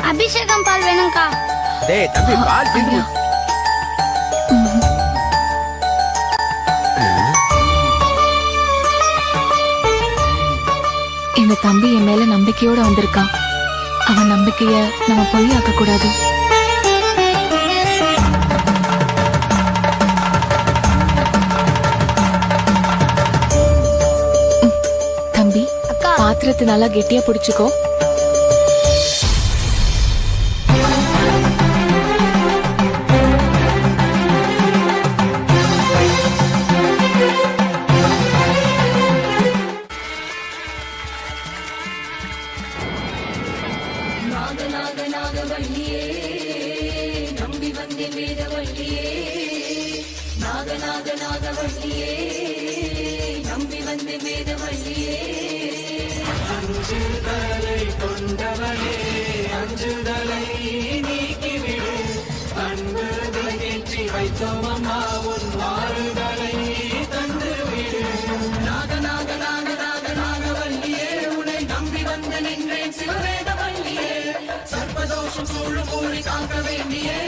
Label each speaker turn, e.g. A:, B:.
A: அபிஷேகம் பால் வேணும்க்கா.
B: டேய் தம்பி பால் தீந்து.
C: இந்த தம்பி என் மேல நம்பிக்கையோட வந்திருக்கான். அவன் நம்பிக்கைய நம்ம பொய்யாக்க கூடாது. தம்பி பாத்திரத்தை நல்லா கெட்டியா பிடிச்சுக்கோ.
D: அஞ்சுதலை கொண்டவனே அஞ்சுதலை நீக்கிவிடு, அன்பு ஏற்றி வைத்தோம் அம்மா உன் மாறுதலை தந்துவிடு. நாக நாக நாக நாக நாகவல்லியே உன்னை நம்பி வந்து நின்றேன் சிவவேத வல்லியே, சர்வதோஷம் சூழும் ஊழி காக்க வேண்டியே